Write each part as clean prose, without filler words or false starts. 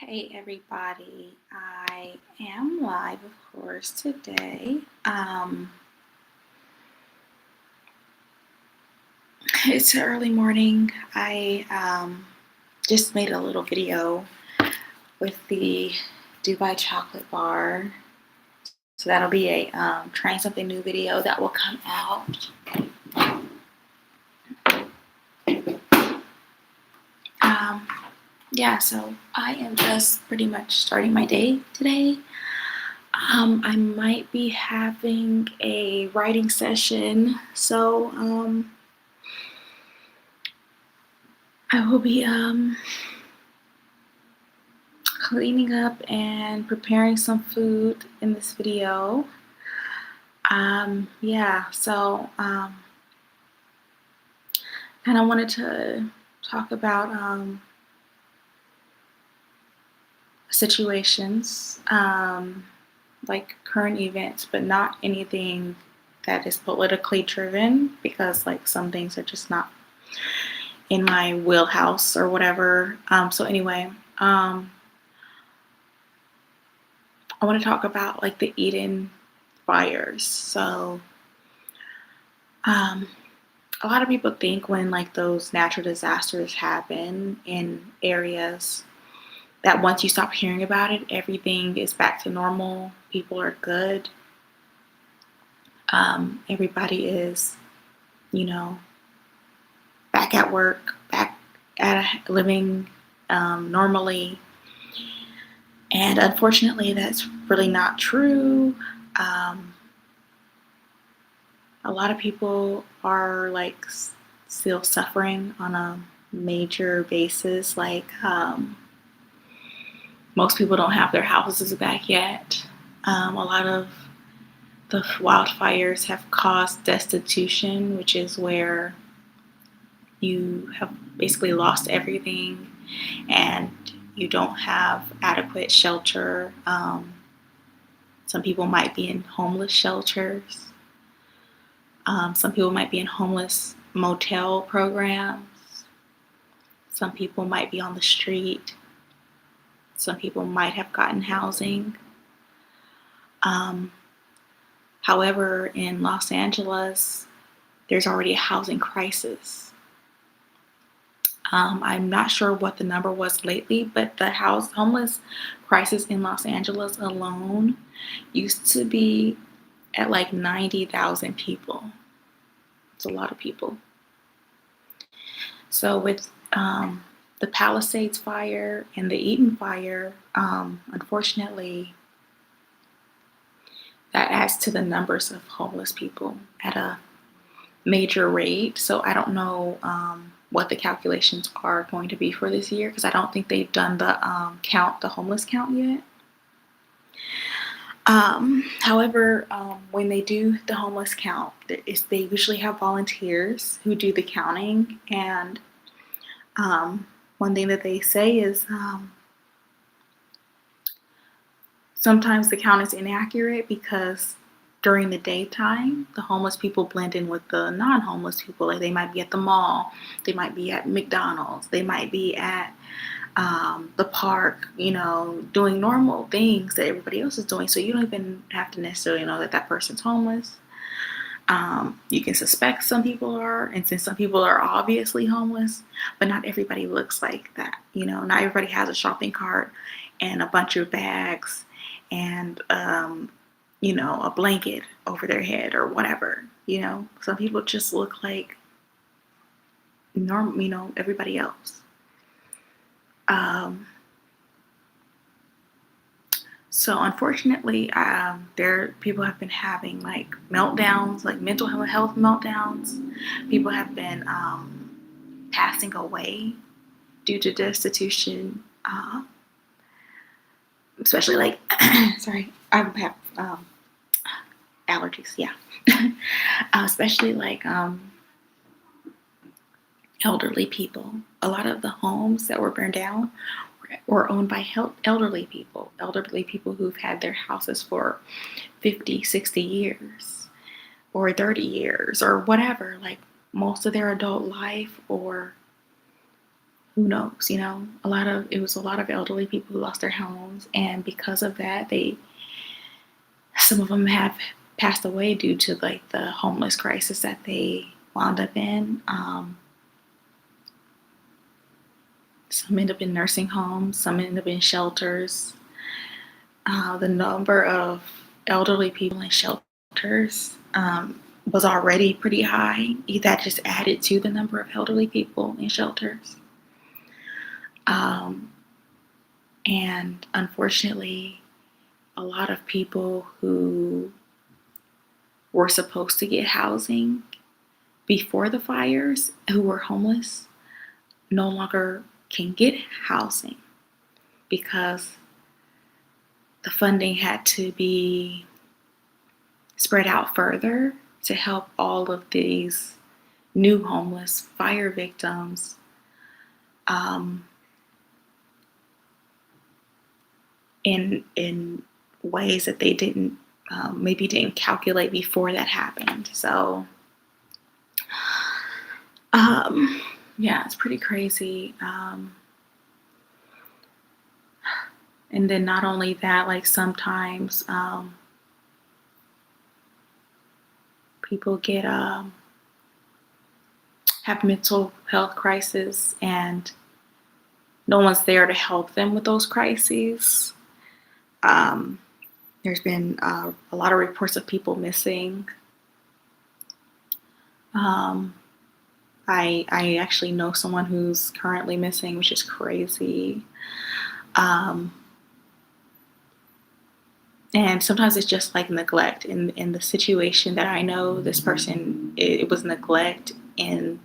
Hey everybody, I am live of course today. It's early morning. I just made a little video with the Dubai chocolate bar. So that'll be a trying something new video that will come out. Um, yeah, so I am just pretty much starting my day today. I might be having a writing session, so I will be cleaning up and preparing some food in this video. Yeah, so kind of wanted to talk about situations, like current events, but not anything that is politically driven, because like some things are just not in my wheelhouse or whatever. So anyway, I want to talk about like the Eaton Fires. So a lot of people think when like those natural disasters happen in areas that once you stop hearing about it, everything is back to normal. People are good. Everybody is, you know, back at work, back at living normally. And unfortunately, that's really not true. Um, a lot of people are like still suffering on a major basis. Like most people don't have their houses back yet. A lot of the wildfires have caused destitution, which is where you have basically lost everything and you don't have adequate shelter. Some people might be in homeless shelters. Some people might be in homeless motel programs. Some people might be on the street. Some people might have gotten housing. However, in Los Angeles, there's already a housing crisis. I'm not sure what the number was lately, but the homeless crisis in Los Angeles alone used to be at like 90,000 people. It's a lot of people. So with the Palisades fire and the Eaton fire, unfortunately, that adds to the numbers of homeless people at a major rate. So I don't know what the calculations are going to be for this year, because I don't think they've done the the homeless count yet. However, when they do the homeless count, they usually have volunteers who do the counting. And one thing that they say is sometimes the count is inaccurate because during the daytime, the homeless people blend in with the non-homeless people. Like they might be at the mall, they might be at McDonald's, they might be at the park, doing normal things that everybody else is doing. So you don't even have to necessarily know that that person's homeless. You can suspect some people are, and since some people are obviously homeless, but not everybody looks like that. Not everybody has a shopping cart and a bunch of bags and a blanket over their head or whatever. Some people just look like normal, everybody else. So unfortunately, people have been having like meltdowns, like mental health meltdowns. People have been passing away due to destitution, especially like, sorry, I have allergies, yeah. Especially like elderly people. A lot of the homes that were burned down were owned by elderly people who've had their houses for 50, 60 years or 30 years or whatever, like most of their adult life, or who knows, it was a lot of elderly people who lost their homes, and because of that, some of them have passed away due to like the homeless crisis that they wound up in. Some end up in nursing homes, some end up in shelters. The number of elderly people in shelters was already pretty high. That just added to the number of elderly people in shelters. Um, and unfortunately, a lot of people who were supposed to get housing before the fires, who were homeless, no longer can get housing because the funding had to be spread out further to help all of these new homeless fire victims in ways that they maybe didn't calculate before that happened. So yeah, it's pretty crazy. And then not only that, like sometimes people have mental health crises and no one's there to help them with those crises. There's been a lot of reports of people missing. I actually know someone who's currently missing, which is crazy. And sometimes it's just like neglect. In the situation that I know, this person, it was neglect in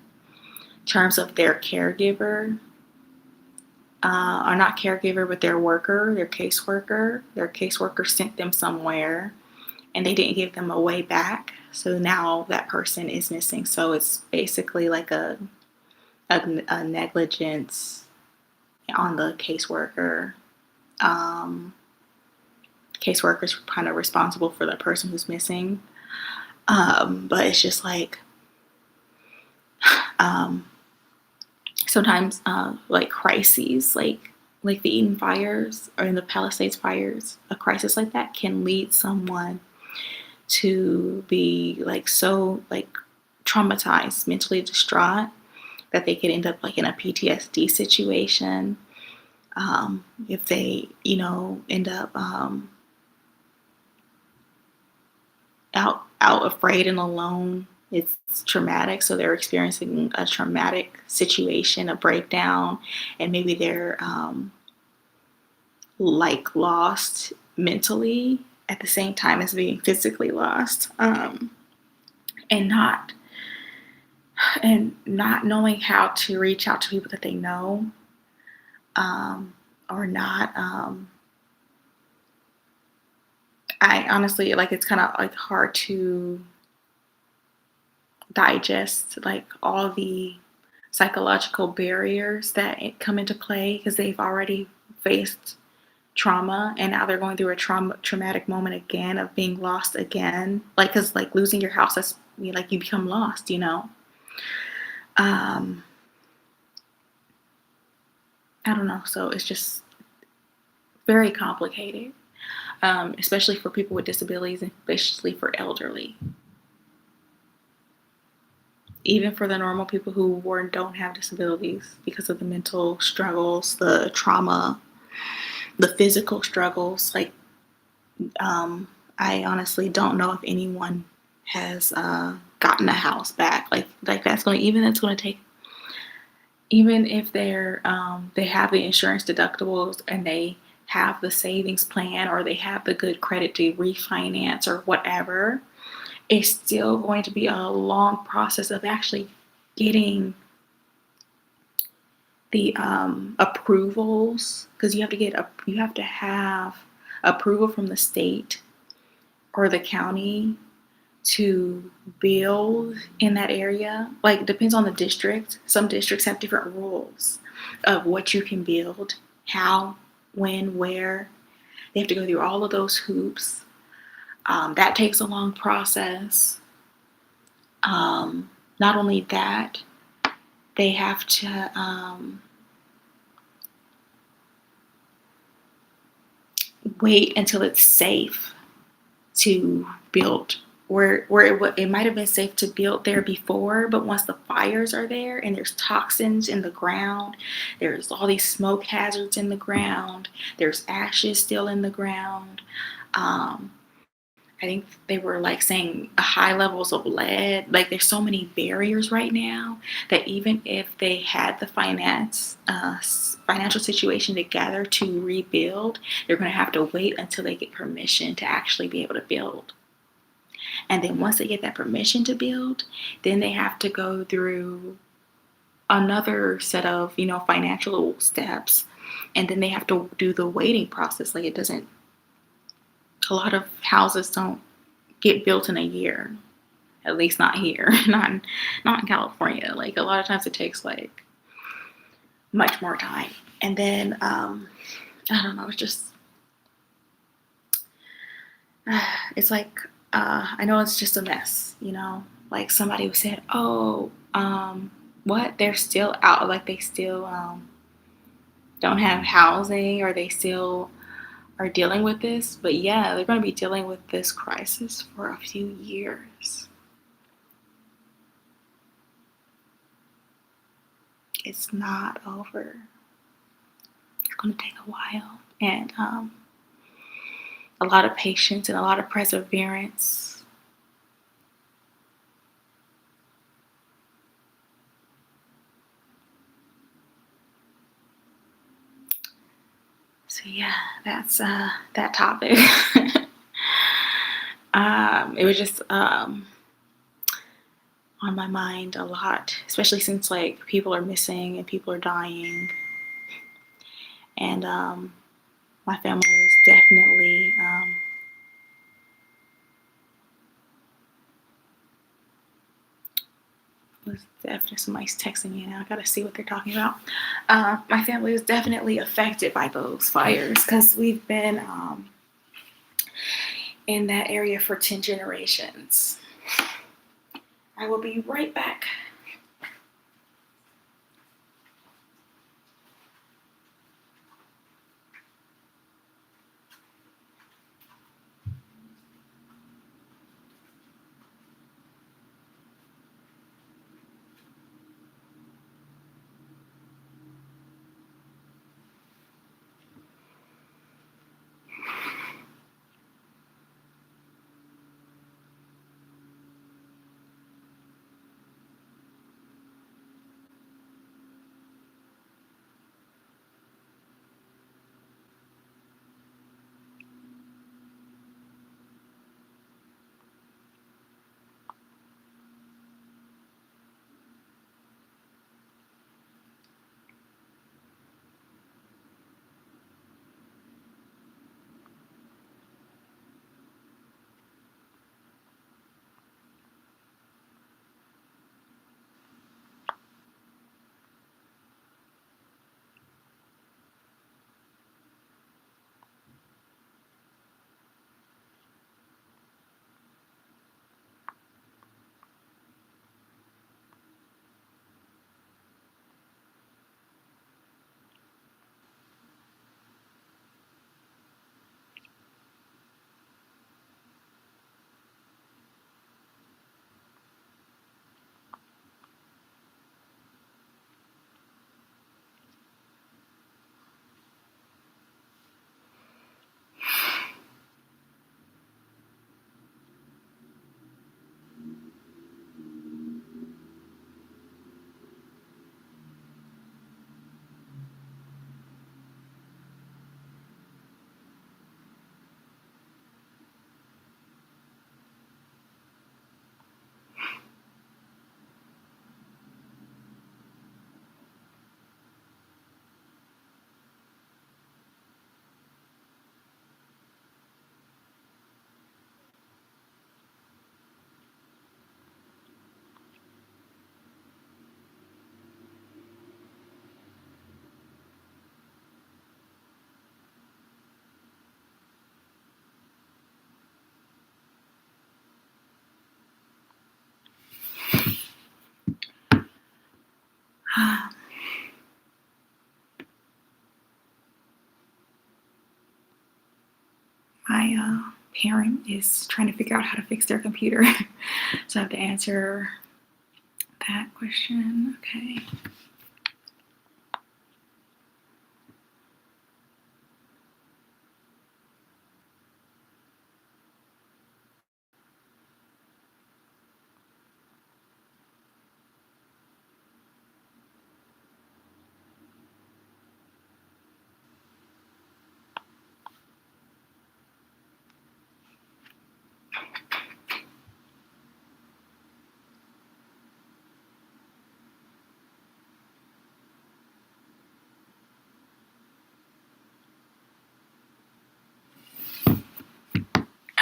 terms of their caregiver, or not caregiver, but their worker, their caseworker. Their caseworker sent them somewhere and they didn't give them a way back. So now that person is missing. So it's basically like a negligence on the caseworker. Caseworker's kind of responsible for the person who's missing. But it's just like sometimes like crises, like the Eaton Fires or in the Palisades fires, a crisis like that can lead someone to be like so like traumatized, mentally distraught, that they could end up like in a PTSD situation. If they, end up out afraid and alone, it's traumatic. So they're experiencing a traumatic situation, a breakdown, and maybe they're like lost mentally at the same time as being physically lost, and not knowing how to reach out to people that they know, or not. I honestly, like, it's kind of like hard to digest like all the psychological barriers that come into play because they've already faced trauma and now they're going through a traumatic moment again of being lost again. Like, because like losing your house, that's like you become lost, I don't know. So it's just very complicated, especially for people with disabilities, and especially for elderly. Even for the normal people who don't have disabilities, because of the mental struggles, the trauma, the physical struggles. Like, I honestly don't know if anyone has gotten a house back. Like that's going to take, even if they have the insurance deductibles and they have the savings plan or they have the good credit to refinance or whatever, it's still going to be a long process of actually getting the approvals, because you have to have approval from the state or the county to build in that area. Like, it depends on the district. Some districts have different rules of what you can build, how, when, where. They have to go through all of those hoops. That takes a long process. Not only that, they have to wait until it's safe to build where it might have been safe to build there before, but once the fires are there and there's toxins in the ground, there's all these smoke hazards in the ground, there's ashes still in the ground. um, I think they were like saying high levels of lead. Like there's so many barriers right now that even if they had the financial situation together to rebuild, they're going to have to wait until they get permission to actually be able to build. And then once they get that permission to build, then they have to go through another set of, financial steps. And then they have to do the waiting process. Like it doesn't, a lot of houses don't get built in a year. At least not here, not in California. Like a lot of times it takes like much more time. And then I don't know, it's just it's like I know it's just a mess, Like somebody said, "Oh, what? They're still out. Like they still don't have housing, or they still are dealing with this." But yeah, they're going to be dealing with this crisis for a few years. It's not over. It's going to take a while, and a lot of patience and a lot of perseverance. So yeah, that's that topic. It was just on my mind a lot, especially since like people are missing and people are dying, and my family was definitely somebody's texting me now. I gotta see what they're talking about. My family was definitely affected by those fires because we've been in that area for 10 generations. I will be right back. my parent is trying to figure out how to fix their computer. So I have to answer that question. Okay.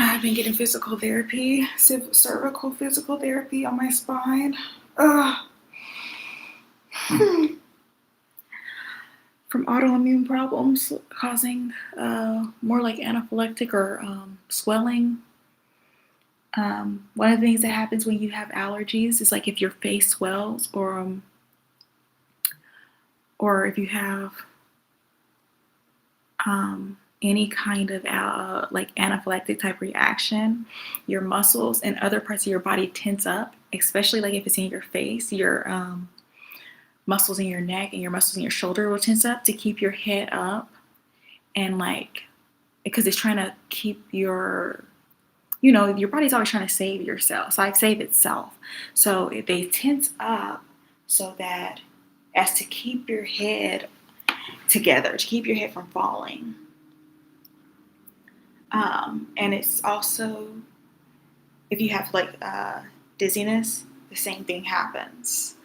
I've been getting physical therapy, cervical physical therapy on my spine. From autoimmune problems causing more like anaphylactic or swelling. One of the things that happens when you have allergies is like if your face swells or if you have any kind of like anaphylactic type reaction, your muscles and other parts of your body tense up, especially like if it's in your face, your muscles in your neck and your muscles in your shoulder will tense up to keep your head up, and like because it's trying to keep your your body's always trying to save yourself, so like save itself. So they tense up so that as to keep your head together, to keep your head from falling. And it's also, if you have like dizziness, the same thing happens.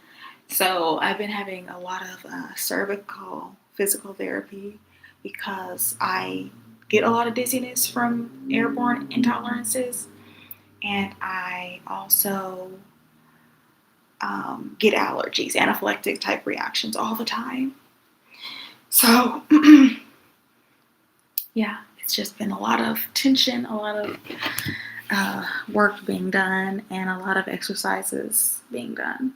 So I've been having a lot of cervical physical therapy because I get a lot of dizziness from airborne intolerances, and I also get allergies, anaphylactic type reactions all the time. So yeah, it's just been a lot of tension, a lot of work being done, and a lot of exercises being done.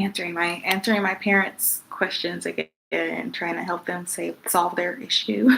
answering my parents' questions again and trying to help them solve their issue.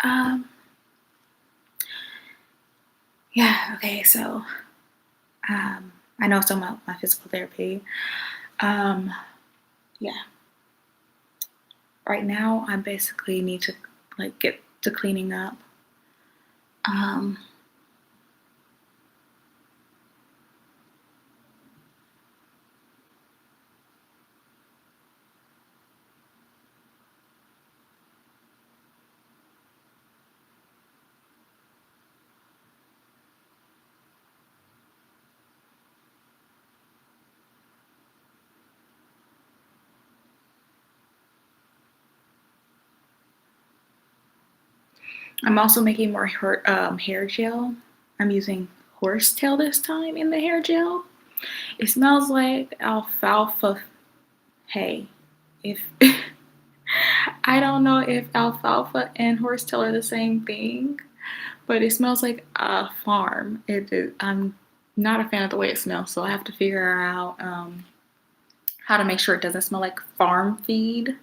um, yeah, okay, so I know some of my physical therapy. Um, yeah, right now I basically need to like get to cleaning up. Um, I'm also making more hair gel. I'm using horsetail this time in the hair gel. It smells like alfalfa hay. If I don't know if alfalfa and horsetail are the same thing, but it smells like a farm. I'm not a fan of the way it smells, so I have to figure out how to make sure it doesn't smell like farm feed.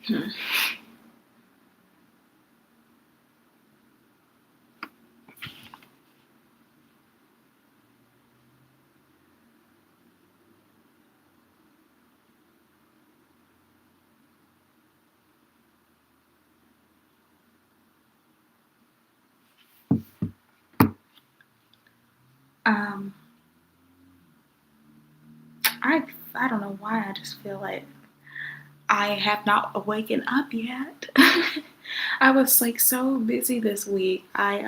Hmm. Um, I I don't know why I just feel like I have not awakened up yet. I was like so busy this week. I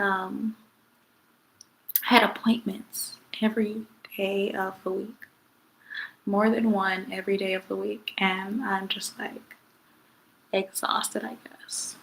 had appointments every day of the week, more than one every day of the week, and I'm just like exhausted, I guess.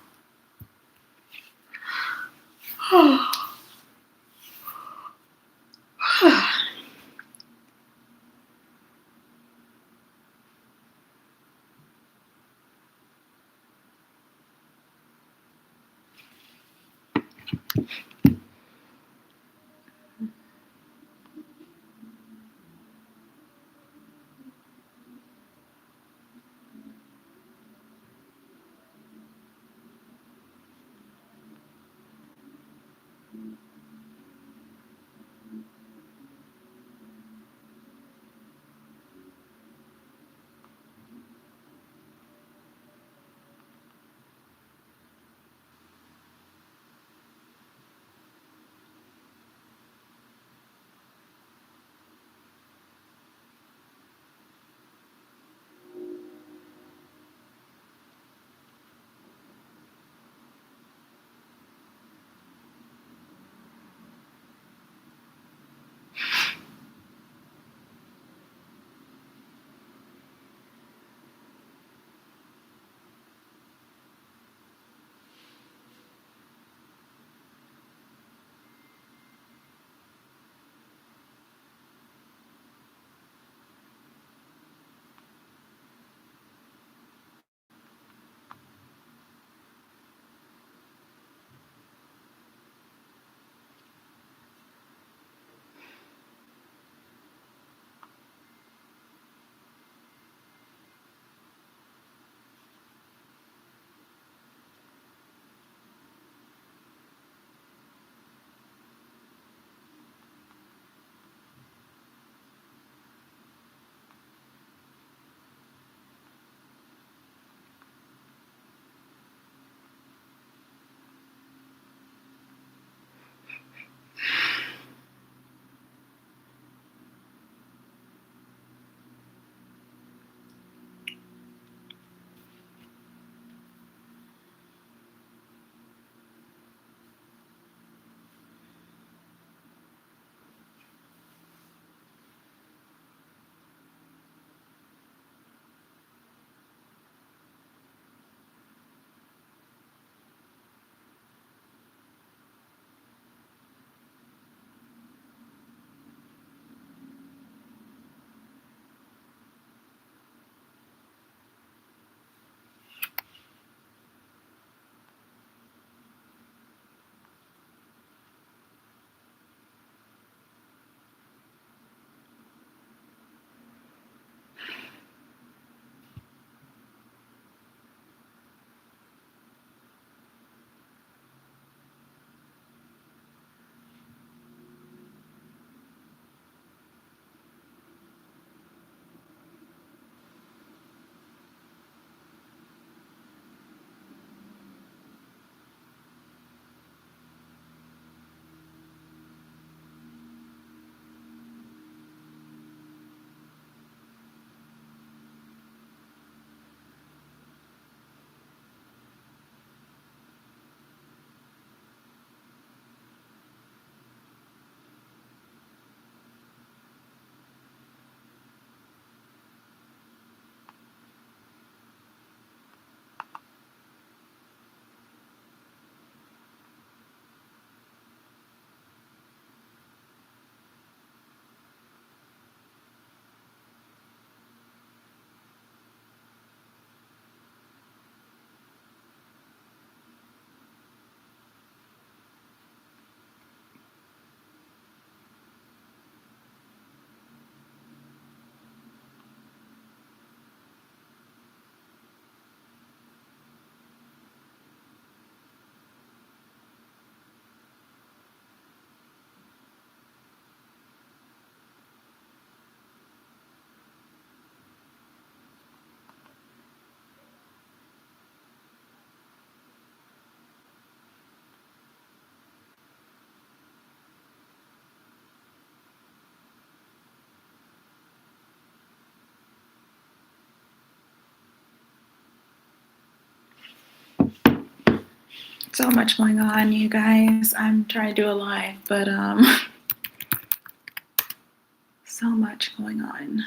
So much going on, you guys. I'm trying to do a live, but so much going on.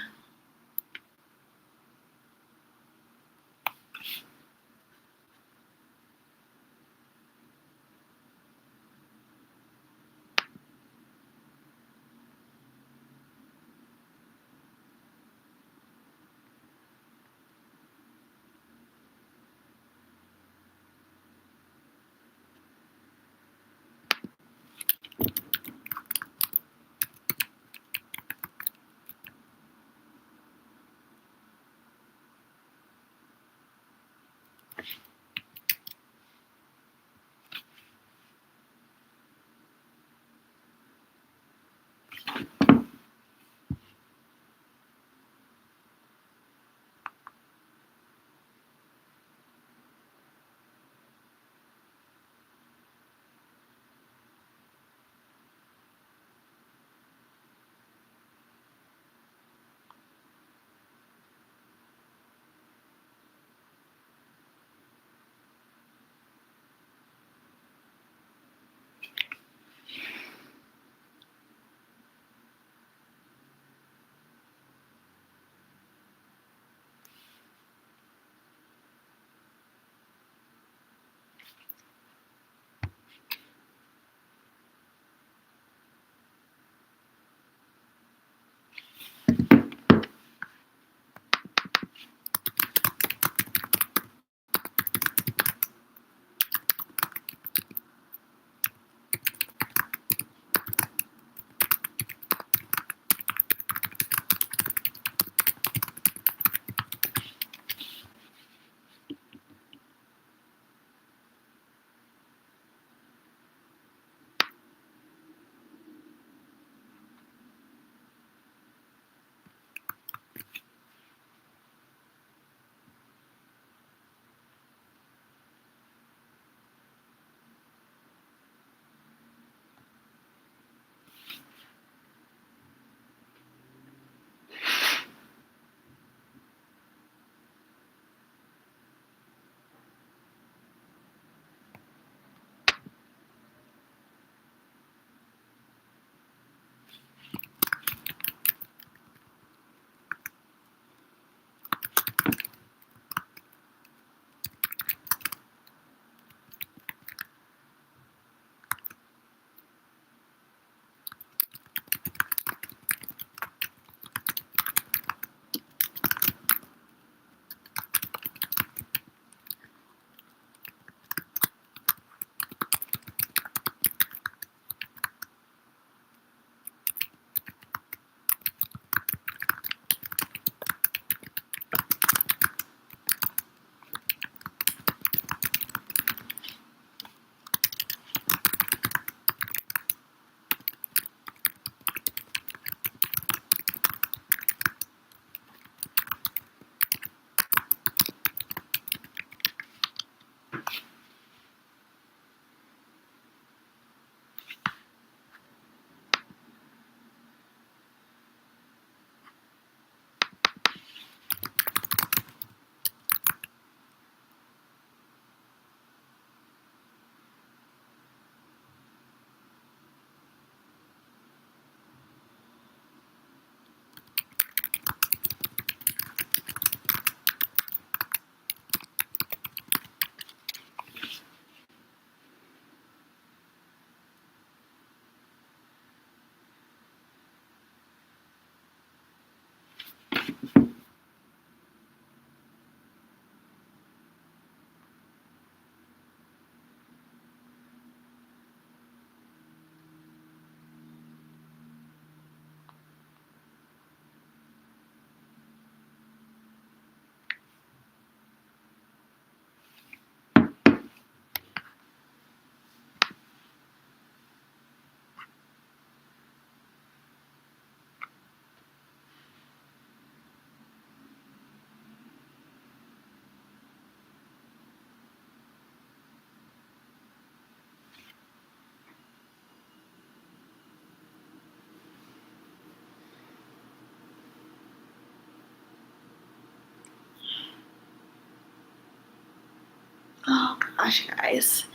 Oh gosh, guys.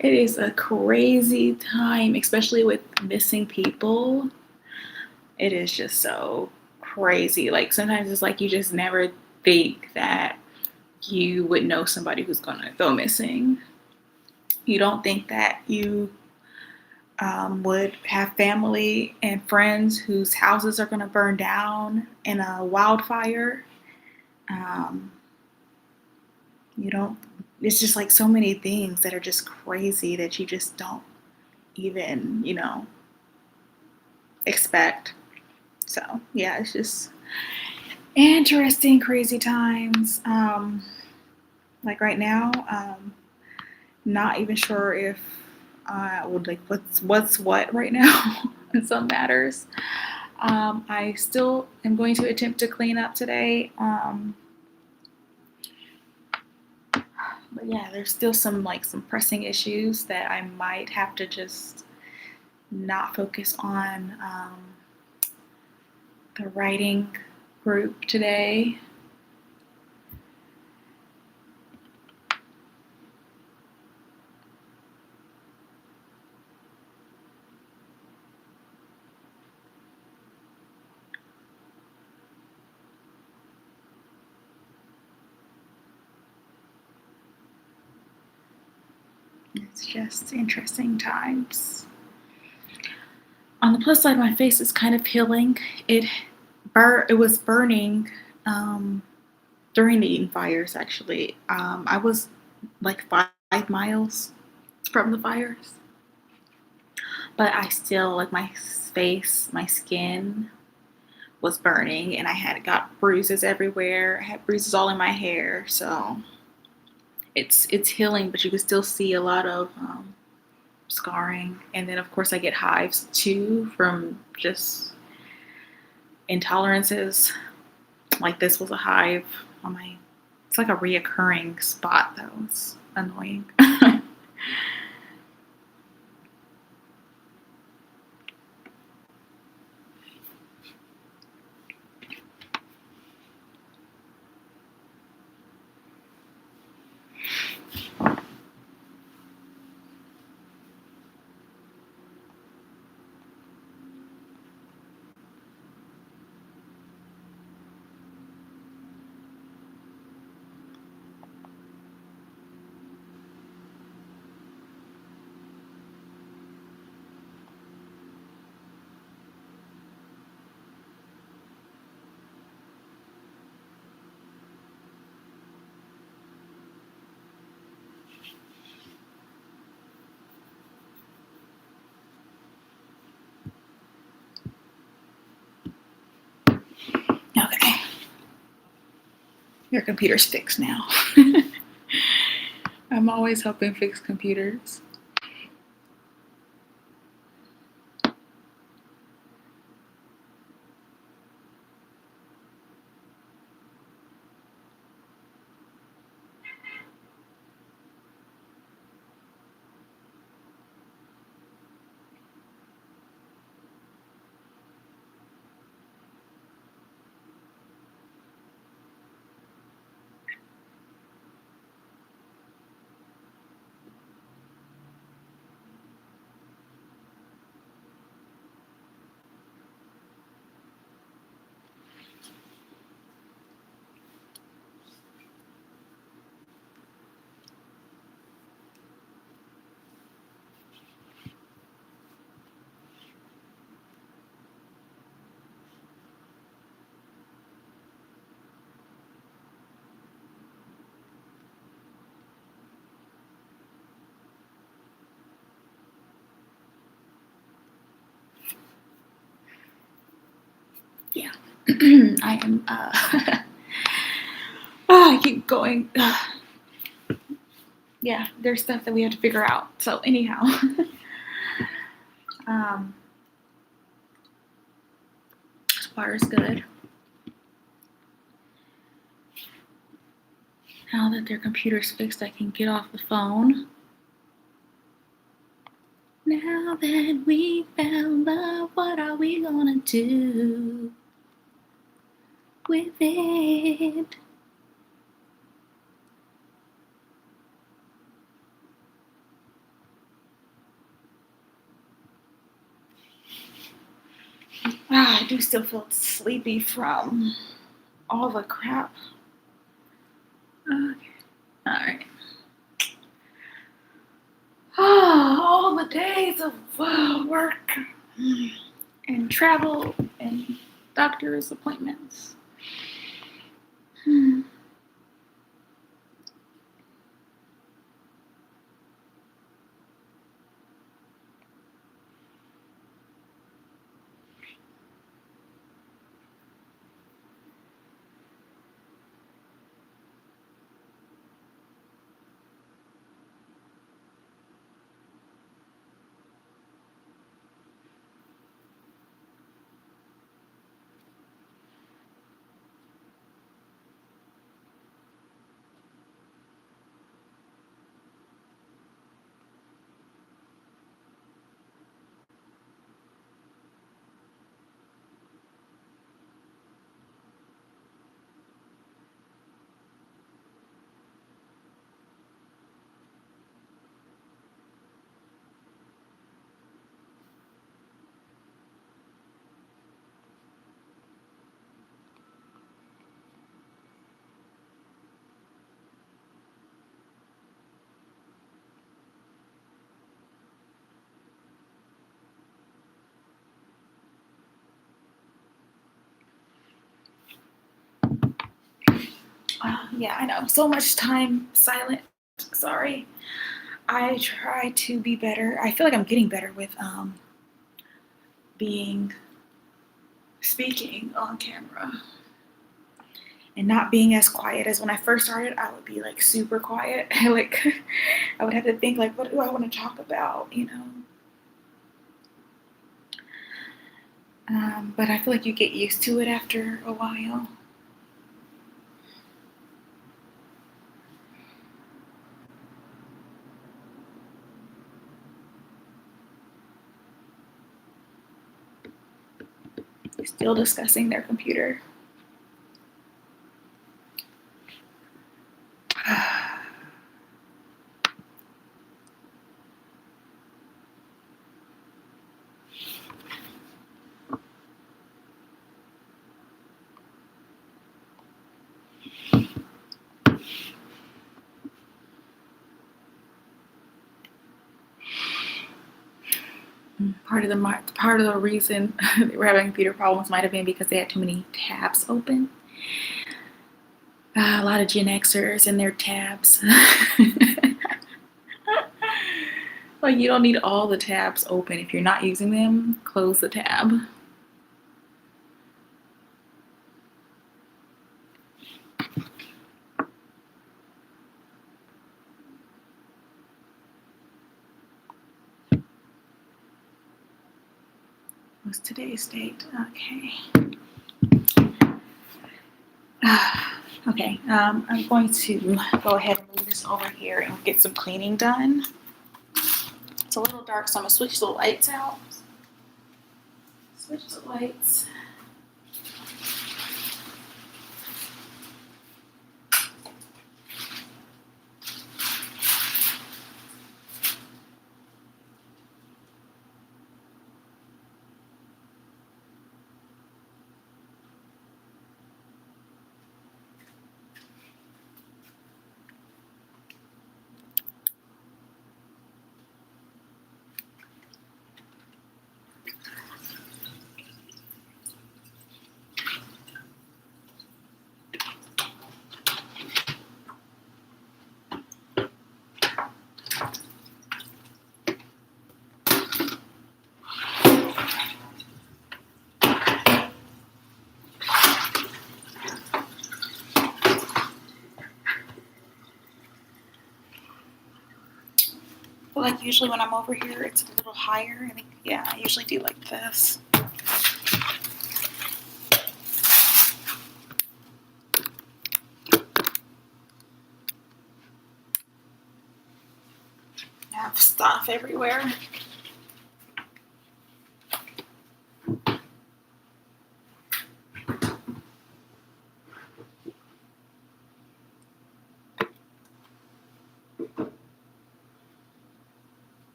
It is a crazy time, especially with missing people. It is just so crazy. Like sometimes it's like you just never think that you would know somebody who's gonna go missing. You don't think that you would have family and friends whose houses are gonna burn down in a wildfire. Um, you don't. It's just like so many things that are just crazy that you just don't even, expect. So yeah, it's just interesting, crazy times. Like right now, not even sure if I would like what's what right now in some matters. I still am going to attempt to clean up today. But yeah, there's still some pressing issues that I might have to just not focus on the writing group today. It's just interesting times. On the plus side, my face is kind of healing. It was burning during the Eaton Fires. Actually, I was like 5 miles from the fires, but I still like my face, my skin was burning, and I had got bruises everywhere. I had bruises all in my hair, so it's healing, but you can still see a lot of scarring. And then of course I get hives too from just intolerances. Like this was a hive on my, it's like a reoccurring spot that was annoying. Okay, your computer's fixed now. I'm always helping fix computers. Yeah. I am I keep going. Yeah, there's stuff that we have to figure out. So anyhow, um, this water's good. Now that their computer's fixed, I can get off the phone. Now that we found love, what are we gonna do with it? I do still feel sleepy from all the crap. Okay. All right. All the days of work and travel and doctor's appointments. Yeah, I know. So much time silent. Sorry. I try to be better. I feel like I'm getting better with being speaking on camera and not being as quiet as when I first started. I would be like super quiet. Like I would have to think like, what do I want to talk about? But I feel like you get used to it after a while. Still discussing their computer. Part of the reason they were having computer problems might have been because they had too many tabs open. A lot of Gen Xers and their tabs. Like you don't need all the tabs open. If you're not using them, close the tab. What's today's date? Okay. Okay, I'm going to go ahead and move this over here and get some cleaning done. It's a little dark, so I'm gonna switch the lights out. Switch the lights. But like usually when I'm over here, it's a little higher. I think, yeah, I usually do like this. I have stuff everywhere.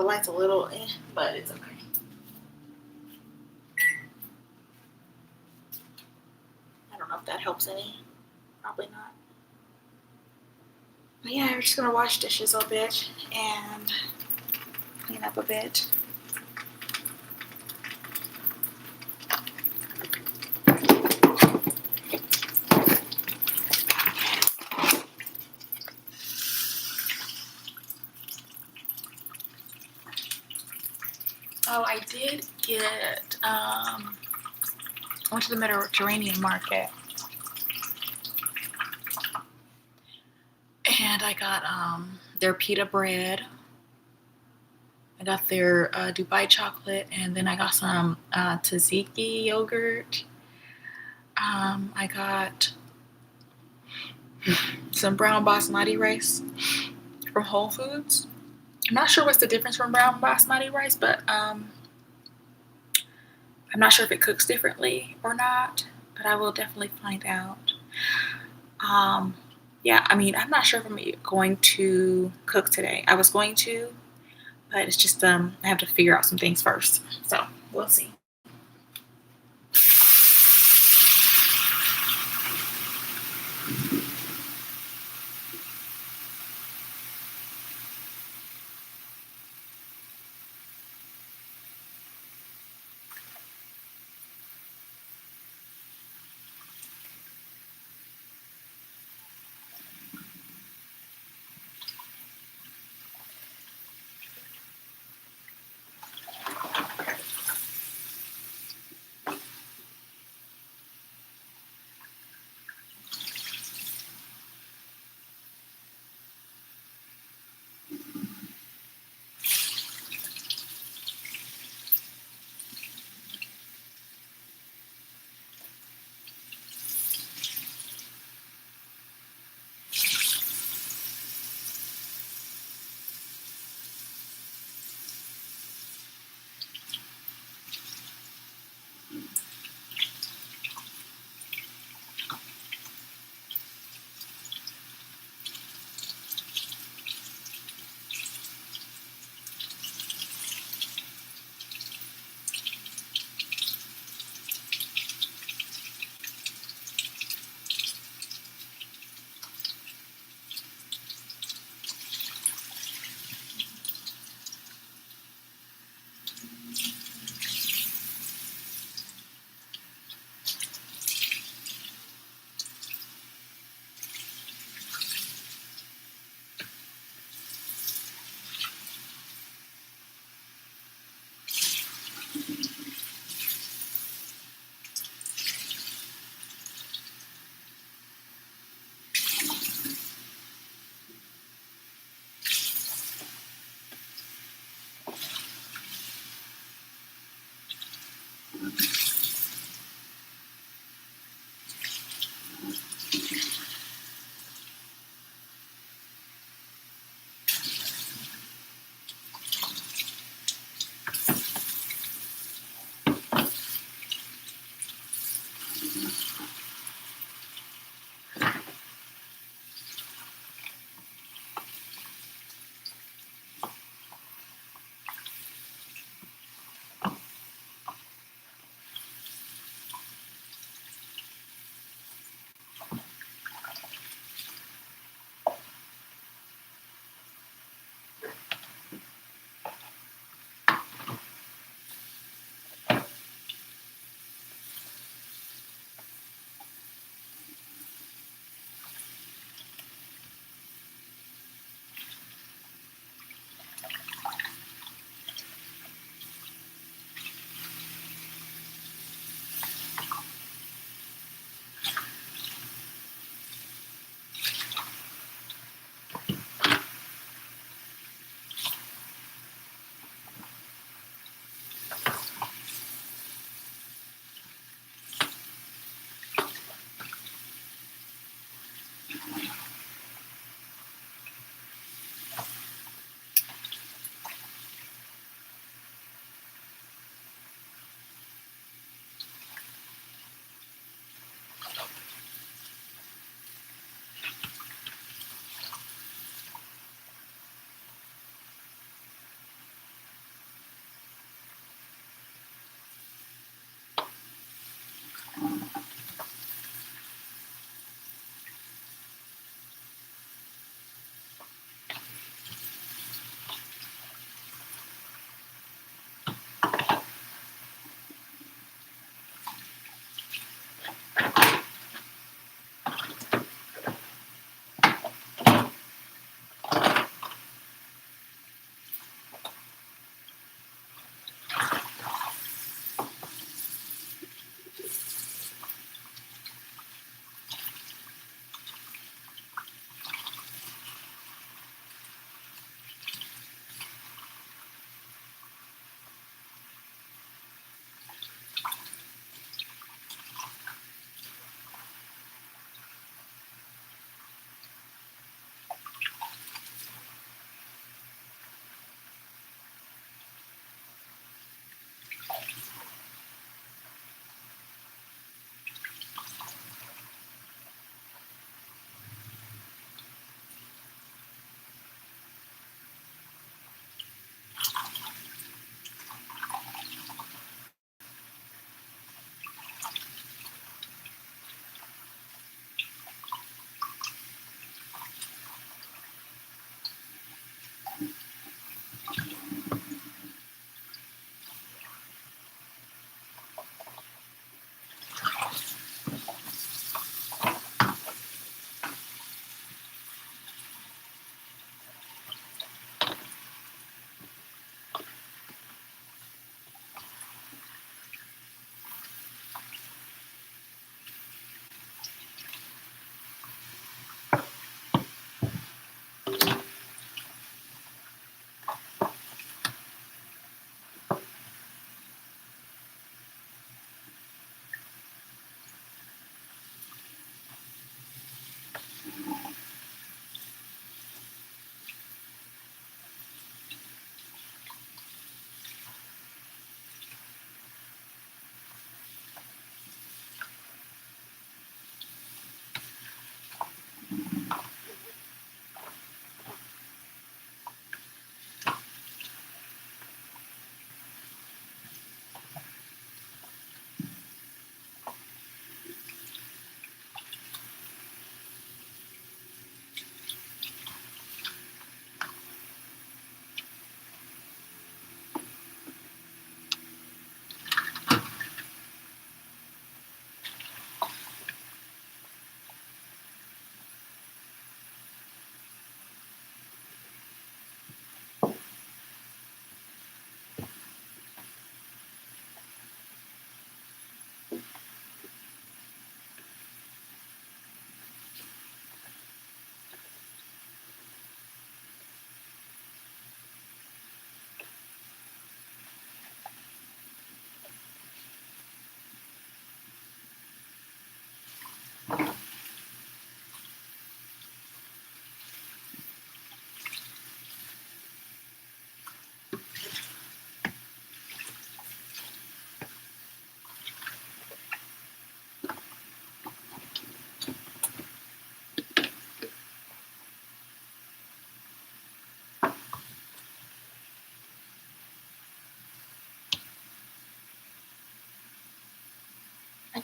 The light's a little but it's okay. I don't know if that helps any. Probably not. But yeah, we're just gonna wash dishes a bit and clean up a bit. Oh, I did get, I went to the Mediterranean market and I got their pita bread. I got their Dubai chocolate, and then I got some tzatziki yogurt. I got some brown basmati rice from Whole Foods. I'm not sure what's the difference from brown basmati rice, but I'm not sure if it cooks differently or not, but I will definitely find out. Yeah, I mean, I'm not sure if I'm going to cook today. I was going to, but it's just I have to figure out some things first. So we'll see.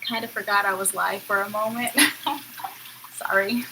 kind of forgot I was live for a moment. Sorry.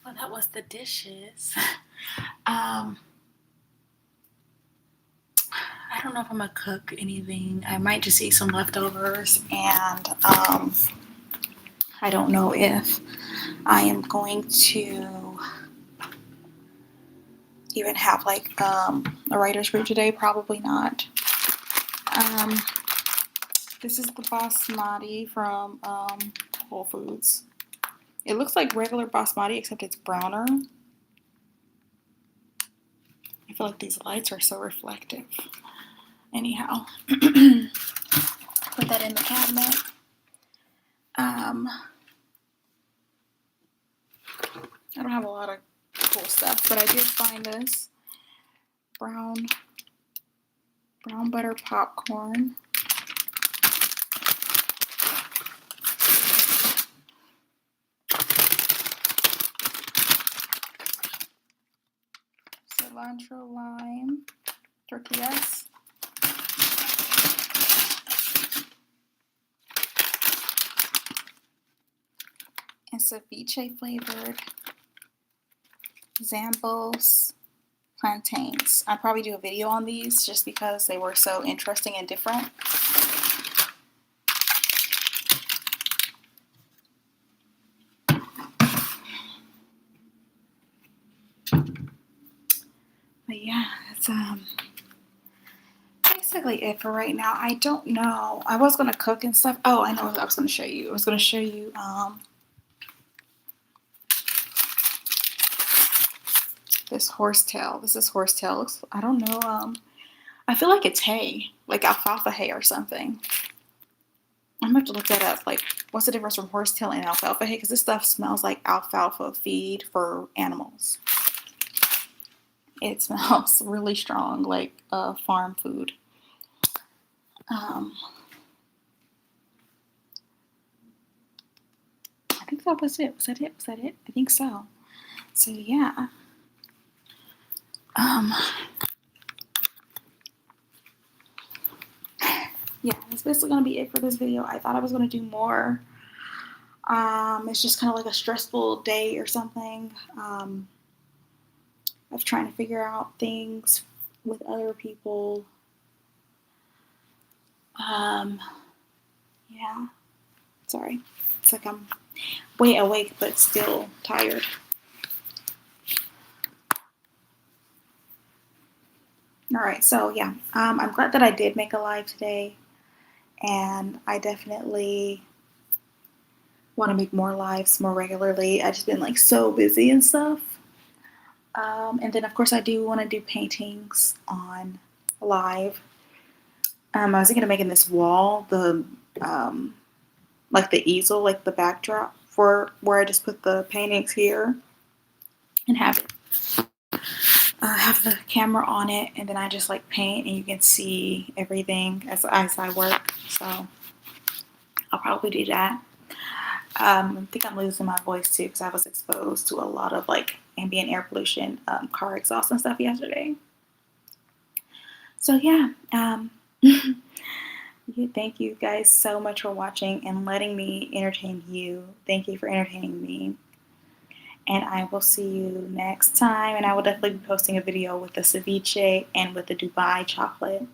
Well, that was the dishes. I don't know if I'm gonna cook anything. I might just eat some leftovers, and I don't know if I am going to even have like a writer's group today. Probably not. This is the basmati from Whole Foods. It looks like regular basmati, except it's browner. I feel like these lights are so reflective. Anyhow, put that in the cabinet. I don't have a lot of cool stuff, but I did find this brown butter popcorn. Cilantro lime tortillas. And ceviche flavored Zambos plantains. I'll probably do a video on these just because they were so interesting and different. But yeah, that's basically it for right now. I don't know. I was gonna cook and stuff. Oh, I know what I was gonna show you. I was gonna show you this horsetail. This is horsetail. I don't know. I feel like it's hay, like alfalfa hay or something. I'm gonna have to look that up. Like, what's the difference from horsetail and alfalfa hay? Because this stuff smells like alfalfa feed for animals. It smells really strong, like farm food. I think that was it. Was that it? Was that it? I think so. So yeah. Yeah, that's basically gonna be it for this video. I thought I was gonna do more. It's just kind of like a stressful day or something. Of trying to figure out things with other people. Yeah. Sorry. It's like I'm way awake but still tired. Alright, so yeah. I'm glad that I did make a live today. And I definitely want to make more lives more regularly. I've just been like so busy and stuff. And then of course I do want to do paintings on live. I was thinking of making this wall, the like the easel, like the backdrop for where I just put the paintings here and have it have the camera on it, and then I just like paint and you can see everything as I work. So I'll probably do that. I think I'm losing my voice too because I was exposed to a lot of like ambient air pollution, car exhaust and stuff yesterday. So yeah, thank you guys so much for watching and letting me entertain you. Thank you for entertaining me. And I will see you next time. And I will definitely be posting a video with the ceviche and with the Dubai chocolate.